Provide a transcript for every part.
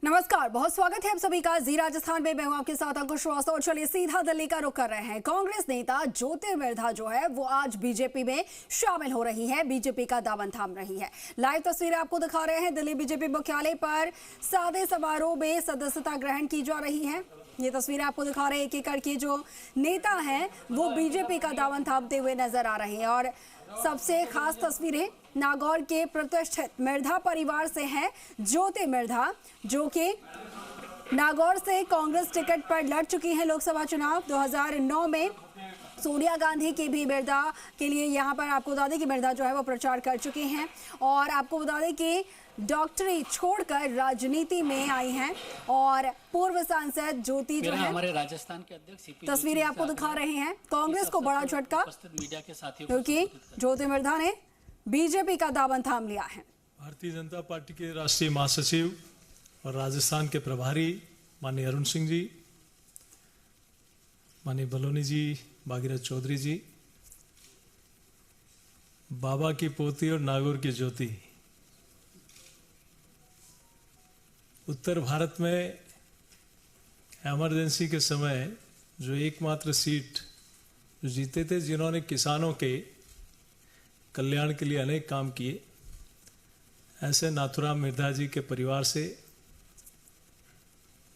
नमस्कार, बहुत स्वागत है आप सभी का जी राजस्थान में। मैं हूं आपके साथ अंकुश श्रीवास्तव और चलिए सीधा दिल्ली का रुख कर रहे हैं। कांग्रेस नेता ज्योतिर्मयी जो है वो आज बीजेपी में शामिल हो रही है, बीजेपी का दामन थाम रही है। लाइव तस्वीरें आपको दिखा रहे हैं। दिल्ली बीजेपी मुख्यालय पर सादे समारोह में सदस्यता ग्रहण की जा रही है। ये तस्वीरें आपको दिखा रहे हैं। एक एकड़ के जो नेता हैं वो बीजेपी का दामन थामते हुए नजर आ रहे हैं और सबसे खास तस्वीरें नागौर के प्रतिष्ठित मिर्धा परिवार से हैं। ज्योति मिर्धा जो कि नागौर से कांग्रेस टिकट पर लड़ चुकी हैं लोकसभा चुनाव 2009 में। सोनिया गांधी की भी मिर्धा के लिए यहाँ पर आपको बता दें कि मिर्धा जो है वो प्रचार कर चुकी हैं और आपको बता दें कि डॉक्टरी छोड़कर राजनीति में आई हैं और पूर्व सांसद ज्योति जो है हमारे राजस्थान के अध्यक्ष तस्वीरें आपको दिखा रहे हैं। कांग्रेस को बड़ा झटका क्योंकि ज्योति मिर्धा ने बीजेपी का दामन थाम लिया है। भारतीय जनता पार्टी के राष्ट्रीय महासचिव और राजस्थान के प्रभारी माननीय अरुण सिंह जी, माननीय बलोनी जी, भागीरथ चौधरी जी, बाबा की पोती और नागौर की ज्योति। उत्तर भारत में इमरजेंसी के समय जो एकमात्र सीट जो जीते थे, जिन्होंने किसानों के कल्याण के लिए अनेक काम किए, ऐसे नाथुराम मिर्धा जी के परिवार से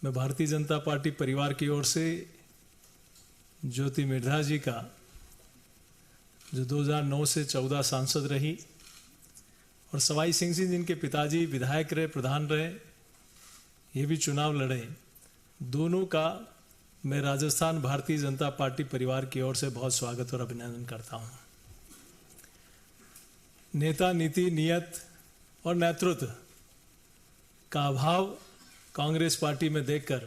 मैं भारतीय जनता पार्टी परिवार की ओर से ज्योति मिर्धा जी का, जो 2009 से 14 सांसद रही और सवाई सिंह जी जिनके पिताजी विधायक रहे, प्रधान रहे, ये भी चुनाव लड़े, दोनों का मैं राजस्थान भारतीय जनता पार्टी परिवार की ओर से बहुत स्वागत और अभिनंदन करता हूँ। नेता, नीति, नियत और नेतृत्व का अभाव कांग्रेस पार्टी में देखकर,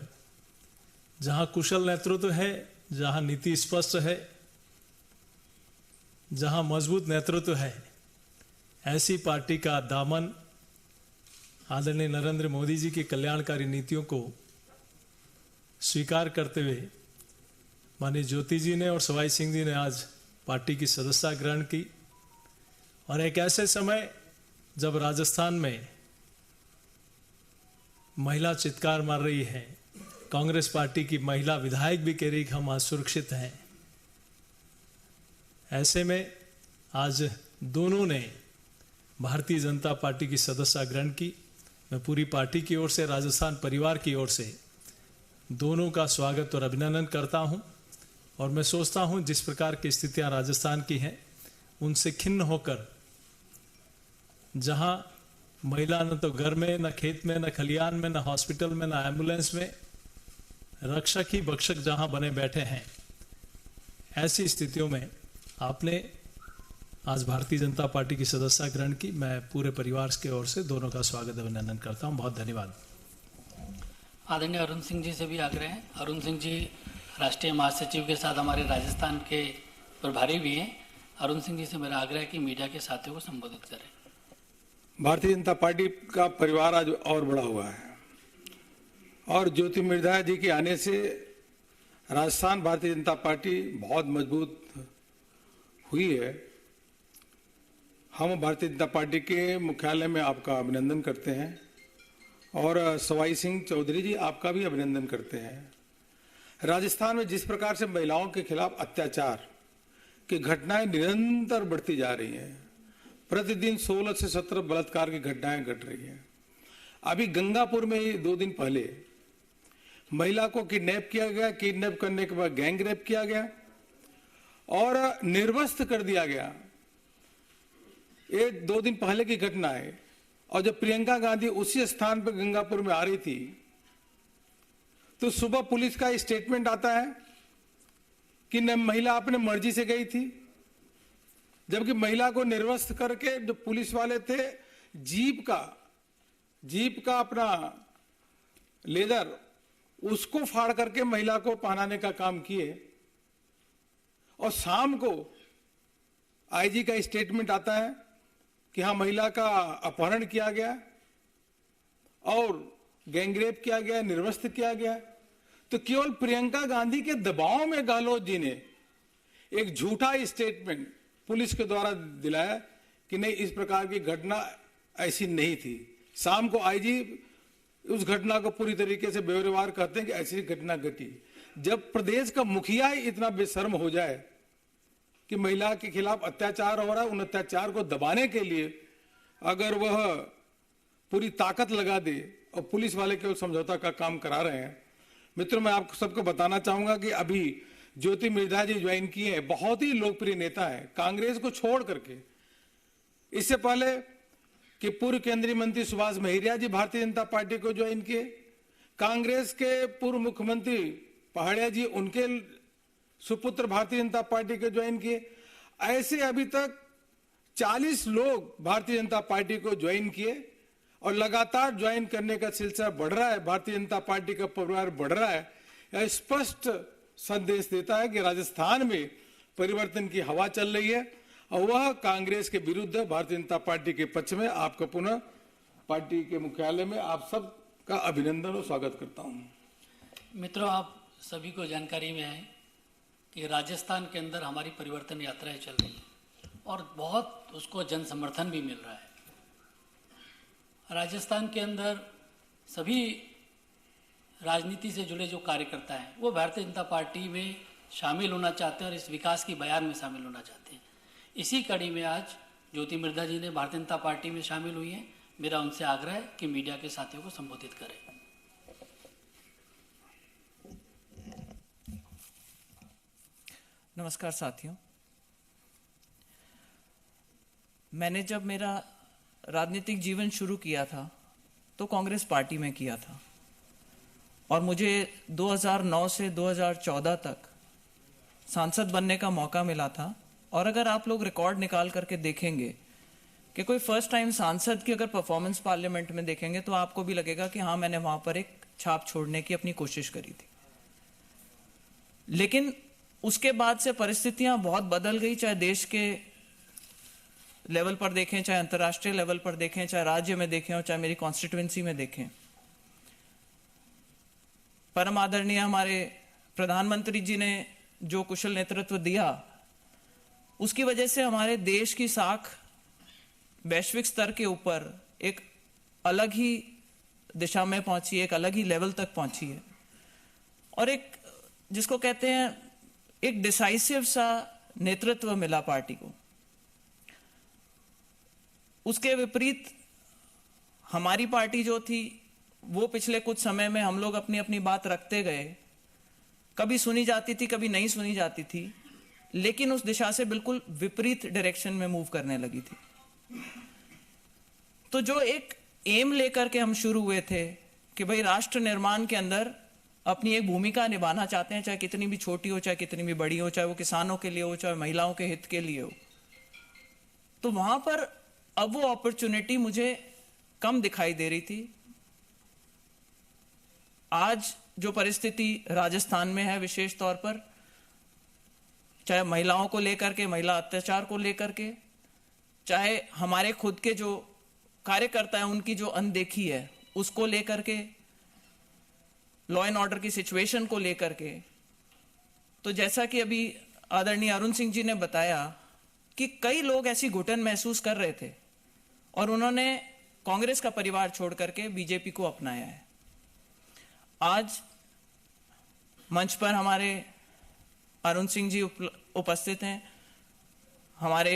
जहां कुशल नेतृत्व है, जहां नीति स्पष्ट है, जहां मजबूत नेतृत्व है, ऐसी पार्टी का दामन आदरणीय नरेंद्र मोदी जी की कल्याणकारी नीतियों को स्वीकार करते हुए माननीय ज्योति जी ने और सवाई सिंह जी ने आज पार्टी की सदस्यता ग्रहण की। और एक ऐसे समय जब राजस्थान में महिला चित्कार मार रही है, कांग्रेस पार्टी की महिला विधायक भी कह रही कि हम आज सुरक्षित हैं, ऐसे में आज दोनों ने भारतीय जनता पार्टी की सदस्यता ग्रहण की। मैं पूरी पार्टी की ओर से, राजस्थान परिवार की ओर से दोनों का स्वागत और अभिनंदन करता हूं और मैं सोचता हूं जिस प्रकार की स्थितियां राजस्थान की हैं, उनसे खिन्न होकर, जहां महिला न तो घर में, न खेत में, न खलियान में, न हॉस्पिटल में, न एम्बुलेंस में, रक्षक ही भक्षक जहां बने बैठे हैं, ऐसी स्थितियों में आपने आज भारतीय जनता पार्टी की सदस्यता ग्रहण की। मैं पूरे परिवार के ओर से दोनों का स्वागत अभिनंदन करता हूं। बहुत धन्यवाद। आदरणीय अरुण सिंह जी से भी आग्रह है। अरुण सिंह जी राष्ट्रीय महासचिव के साथ हमारे राजस्थान के प्रभारी भी हैं। अरुण सिंह जी से मेरा आग्रह है कि मीडिया के साथियों को संबोधित करें। भारतीय जनता पार्टी का परिवार आज और बड़ा हुआ है और ज्योति मिर्धा जी के आने से राजस्थान भारतीय जनता पार्टी बहुत मजबूत हुई है। हम भारतीय जनता पार्टी के मुख्यालय में आपका अभिनंदन करते हैं और सवाई सिंह चौधरी जी आपका भी अभिनंदन करते हैं। राजस्थान में जिस प्रकार से महिलाओं के खिलाफ अत्याचार की घटनाएं निरंतर बढ़ती जा रही हैं, प्रतिदिन 16 से 17 बलात्कार की घटनाएं घट रही हैं। अभी गंगापुर में ही 2 दिन पहले महिला को किडनैप किया गया, किडनैप करने के बाद गैंग रेप किया गया और निर्वस्त्र कर दिया गया। ये 2 दिन पहले की घटना है। और जब प्रियंका गांधी उसी स्थान पर गंगापुर में आ रही थी तो सुबह पुलिस का स्टेटमेंट आता है कि महिला अपने मर्जी से गई थी, जबकि महिला को निर्वस्त्र करके जो पुलिस वाले थे जीप का अपना लेदर उसको फाड़ करके महिला को पहनाने का काम किए। और शाम को आईजी का स्टेटमेंट आता है कि हाँ, महिला का अपहरण किया गया और गैंगरेप किया गया, निर्वस्त्र किया गया। तो केवल प्रियंका गांधी के दबाव में गहलोत जी ने एक झूठा स्टेटमेंट पुलिस के द्वारा दिलाया कि नहीं, इस प्रकार की घटना ऐसी नहीं थी। शाम को आईजी उस घटना को पूरी तरीके से बेवरवार कहते हैं कि ऐसी घटना घटी। जब प्रदेश का मुखिया ही इतना बेशर्म हो जाए कि महिला के खिलाफ अत्याचार हो रहा है, उन अत्याचार को दबाने के लिए अगर वह पूरी ताकत लगा दे और पुलिस वाले केवल समझौता का काम करा रहे हैं। मित्रों, मैं आपको सबको बताना चाहूंगा कि अभी ज्योति मिर्धा जी ज्वाइन किए हैं, बहुत ही लोकप्रिय नेता है कांग्रेस को छोड़ करके। इससे पहले कि पूर्व केंद्रीय मंत्री सुभाष महिरिया जी भारतीय जनता पार्टी को ज्वाइन किए, कांग्रेस के पूर्व मुख्यमंत्री पहाड़िया जी उनके सुपुत्र भारतीय जनता पार्टी को ज्वाइन किए। ऐसे अभी तक 40 लोग भारतीय जनता पार्टी को ज्वाइन किए और लगातार ज्वाइन करने का सिलसिला बढ़ रहा है। भारतीय जनता पार्टी का परिवार बढ़ रहा है। यह स्पष्ट संदेश देता है कि राजस्थान में परिवर्तन की हवा चल रही है और वह कांग्रेस के विरुद्ध है, भारतीय जनता पार्टी के पक्ष में। आपका पुनः पार्टी के मुख्यालय में आप सबका अभिनंदन और स्वागत करता हूं। मित्रों, आप सभी को जानकारी में है कि राजस्थान के अंदर हमारी परिवर्तन यात्राएं चल रही हैं और बहुत उसको जन समर्थन भी मिल रहा है। राजस्थान के अंदर सभी राजनीति से जुड़े जो कार्यकर्ता हैं वो भारतीय जनता पार्टी में शामिल होना चाहते हैं और इस विकास की बयान में शामिल होना चाहते हैं। इसी कड़ी में आज ज्योति मिर्धा जी ने भारतीय जनता पार्टी में शामिल हुई हैं। मेरा उनसे आग्रह है कि मीडिया के साथियों को संबोधित करें। नमस्कार साथियों, मैंने जब मेरा राजनीतिक जीवन शुरू किया था तो कांग्रेस पार्टी में किया था और मुझे 2009 से 2014 तक सांसद बनने का मौका मिला था। और अगर आप लोग रिकॉर्ड निकाल करके देखेंगे कि कोई फर्स्ट टाइम सांसद की अगर परफॉर्मेंस पार्लियामेंट में देखेंगे तो आपको भी लगेगा कि हाँ, मैंने वहां पर एक छाप छोड़ने की अपनी कोशिश करी थी। लेकिन उसके बाद से परिस्थितियां बहुत बदल गई, चाहे देश के लेवल पर देखें, चाहे अंतर्राष्ट्रीय लेवल पर देखें, चाहे राज्य में देखें और चाहे मेरी कॉन्स्टिट्यूएंसी में देखें। परम आदरणीय हमारे प्रधानमंत्री जी ने जो कुशल नेतृत्व दिया, उसकी वजह से हमारे देश की साख वैश्विक स्तर के ऊपर एक अलग ही दिशा में पहुंची है, एक अलग ही लेवल तक पहुंची है और एक जिसको कहते हैं एक डिसाइसिव सा नेतृत्व मिला पार्टी को। उसके विपरीत हमारी पार्टी जो थी वो पिछले कुछ समय में हम लोग अपनी अपनी बात रखते गए, कभी सुनी जाती थी, कभी नहीं सुनी जाती थी, लेकिन उस दिशा से बिल्कुल विपरीत डायरेक्शन में मूव करने लगी थी। तो जो एक एम लेकर के हम शुरू हुए थे कि भाई राष्ट्र निर्माण के अंदर अपनी एक भूमिका निभाना चाहते हैं, चाहे कितनी भी छोटी हो, चाहे कितनी भी बड़ी हो, चाहे वो किसानों के लिए हो, चाहे महिलाओं के हित के लिए हो, तो वहां पर अब वो अपॉर्चुनिटी मुझे कम दिखाई दे रही थी। आज जो परिस्थिति राजस्थान में है, विशेष तौर पर चाहे महिलाओं को लेकर के, महिला अत्याचार को लेकर के, चाहे हमारे खुद के जो कार्यकर्ता हैं उनकी जो अनदेखी है उसको लेकर के, लॉ एंड ऑर्डर की सिचुएशन को लेकर के, तो जैसा कि अभी आदरणीय अरुण सिंह जी ने बताया कि कई लोग ऐसी घुटन महसूस कर रहे थे और उन्होंने कांग्रेस का परिवार छोड़ करके बीजेपी को अपनाया है। आज मंच पर हमारे अरुण सिंह जी उपस्थित हैं, हमारे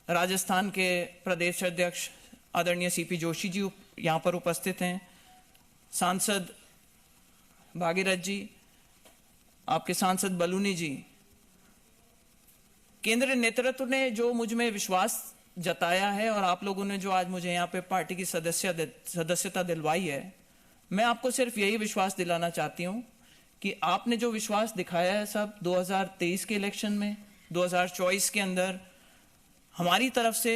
राजस्थान के प्रदेश अध्यक्ष आदरणीय सीपी जोशी जी यहाँ पर उपस्थित हैं, सांसद भागीरथ जी, आपके सांसद बलूनी जी। केंद्रीय नेतृत्व ने जो मुझ में विश्वास जताया है और आप लोगों ने जो आज मुझे यहाँ पे पार्टी की सदस्यता दिलवाई है, मैं आपको सिर्फ यही विश्वास दिलाना चाहती हूँ कि आपने जो विश्वास दिखाया है सब 2023 के इलेक्शन में, 2024 के अंदर हमारी तरफ से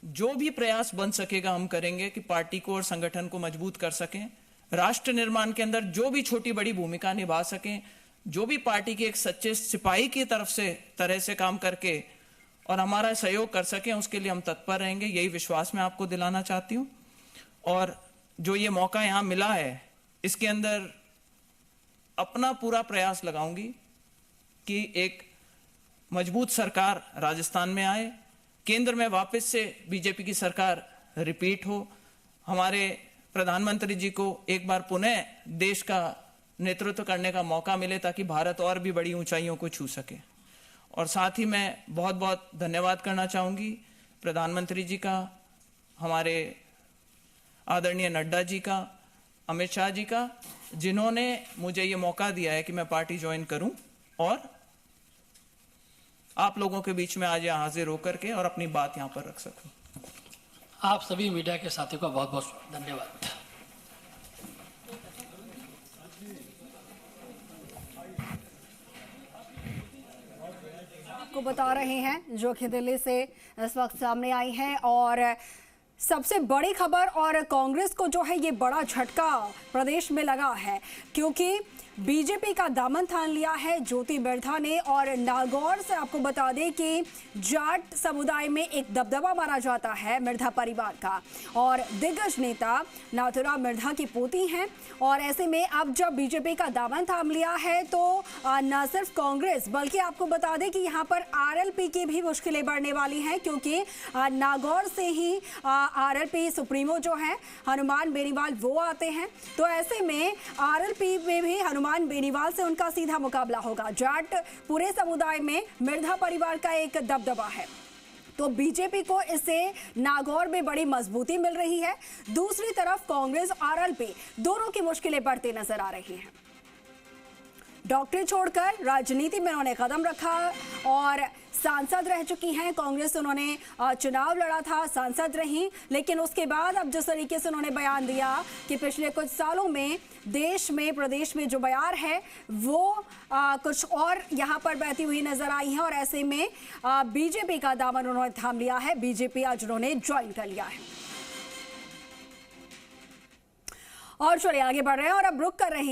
जो भी प्रयास बन सकेगा हम करेंगे कि पार्टी को और संगठन को मजबूत कर सकें, राष्ट्र निर्माण के अंदर जो भी छोटी बड़ी भूमिका निभा सकें, जो भी पार्टी के एक सच्चे सिपाही की तरह से काम करके और हमारा सहयोग कर सकें, उसके लिए हम तत्पर रहेंगे। यही विश्वास मैं आपको दिलाना चाहती हूँ। और जो ये मौका यहाँ मिला है, इसके अंदर अपना पूरा प्रयास लगाऊंगी कि एक मजबूत सरकार राजस्थान में आए, केंद्र में वापस से बीजेपी की सरकार रिपीट हो, हमारे प्रधानमंत्री जी को एक बार पुनः देश का नेतृत्व करने का मौका मिले ताकि भारत और भी बड़ी ऊंचाइयों को छू सके। और साथ ही मैं बहुत बहुत धन्यवाद करना चाहूँगी प्रधानमंत्री जी का, हमारे आदरणीय नड्डा जी का, अमित शाह जी का, जिन्होंने मुझे ये मौका दिया है कि मैं पार्टी ज्वाइन करूं और आप लोगों के बीच में आज यहाँ हाजिर होकर के और अपनी बात यहाँ पर रख सकूं। आप सभी मीडिया के साथियों का बहुत बहुत धन्यवाद। आपको बता रहे हैं जो कि दिल्ली से इस वक्त सामने आई है और सबसे बड़ी खबर, और कांग्रेस को जो है ये बड़ा झटका प्रदेश में लगा है क्योंकि बीजेपी का दामन थाम लिया है ज्योति बिरधा ने। और नागौर से आपको बता दें कि जाट समुदाय में एक दबदबा माना जाता है मिर्धा परिवार का, और दिग्गज नेता नाथुराम मिर्धा की पोती हैं। और ऐसे में अब जब बीजेपी का दामन थाम लिया है तो न सिर्फ कांग्रेस बल्कि आपको बता दें कि यहाँ पर आरएलपी की भी मुश्किलें बढ़ने वाली हैं क्योंकि नागौर से ही आरएलपी सुप्रीमो जो है हनुमान बेनीवाल वो आते हैं। तो ऐसे में आरएलपी में भी हनुमान बेनीवाल से उनका सीधा मुकाबला होगा। जाट पूरे समुदाय में मिर्धा परिवार का एक दबदबा है, तो बीजेपी को इससे नागौर में बड़ी मजबूती मिल रही है। दूसरी तरफ कांग्रेस और आरएलपी दोनों की मुश्किलें बढ़ती नजर आ रही हैं। डॉक्टरी छोड़कर राजनीति में उन्होंने कदम रखा और सांसद रह चुकी हैं कांग्रेस। उन्होंने चुनाव लड़ा था, सांसद रही, लेकिन उसके बाद अब जिस तरीके से उन्होंने बयान दिया कि पिछले कुछ सालों में देश में प्रदेश में जो बयार है वो कुछ और यहाँ पर बहती हुई नजर आई है। और ऐसे में बीजेपी का दामन उन्होंने थाम लिया है, बीजेपी आज उन्होंने ज्वाइन कर लिया है। और चलिए आगे बढ़ रहे हैं और अब रुक कर रहे हैं